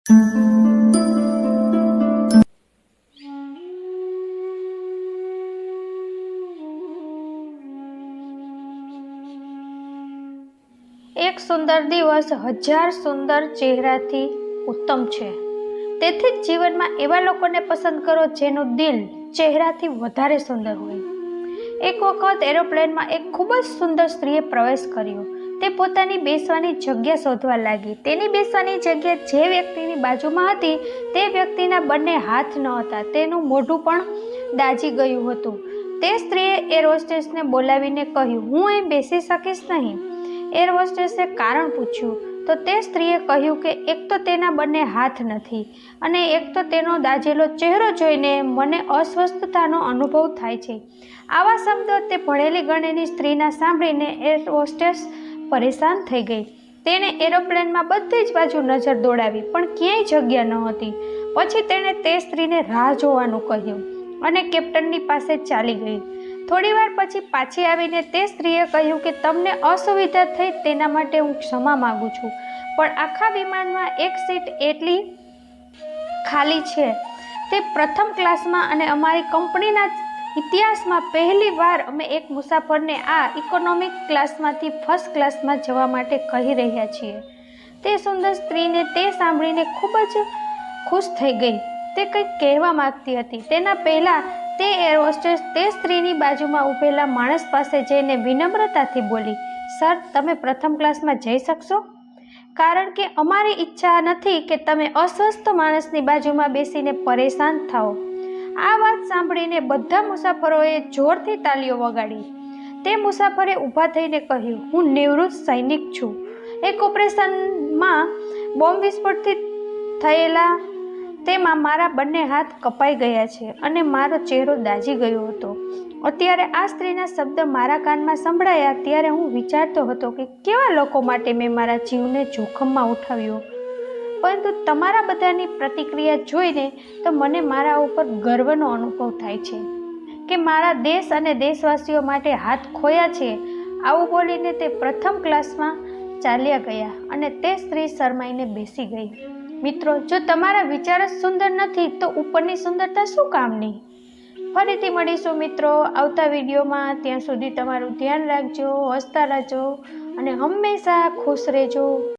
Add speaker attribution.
Speaker 1: એક સુંદર દિવસ 1000 સુંદર ચહેરાથી ઉત્તમ છે. તેથી જ જીવનમાં એવા લોકોને પસંદ કરો જેનું દિલ ચહેરાથી વધારે સુંદર હોય. એક વખત એરોપ્લેનમાં એક ખૂબ જ સુંદર સ્ત્રીએ પ્રવેશ કર્યો. તે પોતાની બેસવાની જગ્યા શોધવા લાગી. તેની બેસવાની જગ્યા જે વ્યક્તિની બાજુમાં હતી તે વ્યક્તિના બંને હાથ ન હતા. તેનું મોઢું પણ દાઝી ગયું હતું. તે સ્ત્રીએ એર હોસ્ટેસને બોલાવીને કહ્યું, હું અહીં બેસી શકીશ નહીં. એર હોસ્ટેસે કારણ પૂછ્યું તો તે સ્ત્રીએ કહ્યું કે એક તો તેના બંને હાથ નથી અને એક તો તેનો દાઝેલો ચહેરો જોઈને મને અસ્વસ્થતાનો અનુભવ થાય છે. આવા શબ્દો તે ભણેલી ગણેલી સ્ત્રીના સાંભળીને એર હોસ્ટેસ પરેશાન થઈ ગઈ. તેણે એરોપ્લેનમાં બધી જ બાજુ નજર દોડાવી પણ ક્યાંય જગ્યા ન હતી. પછી તેણે તે સ્ત્રીને રાહ જોવાનું કહ્યું અને કેપ્ટનની પાસે ચાલી ગઈ. થોડીવાર પછી પાછી આવીને તે સ્ત્રીએ કહ્યું કે તમને અસુવિધા થઈ તેના માટે હું ક્ષમા માગું છું, પણ આખા વિમાનમાં એક સીટ એટલી ખાલી છે. તે પ્રથમ ક્લાસમાં અને અમારી કંપનીના ઇતિહાસમાં પહેલી વાર અમે એક મુસાફરને આ ઇકોનોમિક ક્લાસમાંથી ફર્સ્ટ ક્લાસમાં જવા માટે કહી રહ્યા છીએ. તે સુંદર સ્ત્રીને તે સાંભળીને ખૂબ જ ખુશ થઈ ગઈ. તે કંઈક કહેવા માંગતી હતી. તેના પહેલાં તે એર હોસ્ટેસ તે સ્ત્રીની બાજુમાં ઊભેલા માણસ પાસે જઈને વિનમ્રતાથી બોલી, સર, તમે પ્રથમ ક્લાસમાં જઈ શકશો? કારણ કે અમારી ઈચ્છા નથી કે તમે અસ્વસ્થ માણસની બાજુમાં બેસીને પરેશાન થાઓ. આ વાત સાંભળીને બધા મુસાફરોએ જોરથી તાળીઓ વગાડી. તે મુસાફરે ઊભા થઈને કહ્યું, હું નિવૃત્ત સૈનિક છું. એક ઓપરેશનમાં બોમ્બ વિસ્ફોટથી થયેલા તેમાં મારા બંને હાથ કપાઈ ગયા છે અને મારો ચહેરો દાઝી ગયો હતો. અત્યારે આ સ્ત્રીના શબ્દ મારા કાનમાં સંભળાયા ત્યારે હું વિચારતો હતો કે કેવા લોકો માટે મેં મારા જીવને જોખમમાં ઉઠાવ્યો. પરંતુ તમારા બધાની પ્રતિક્રિયા જોઈને તો મને મારા ઉપર ગર્વનો અનુભવ થાય છે કે મારા દેશ અને દેશવાસીઓ માટે હાથ ખોયા છે. આવું બોલીને તે પ્રથમ ક્લાસમાં ચાલ્યા ગયા અને તે સ્ત્રી શરમાઈને બેસી ગઈ. મિત્રો, જો તમારા વિચાર જ સુંદર નથી તો ઉપરની સુંદરતા શું કામની? ફરીથી મળીશું મિત્રો આવતા વિડીયોમાં. ત્યાં સુધી તમારું ધ્યાન રાખજો, હસતા રહેજો અને હંમેશા ખુશ રહેજો.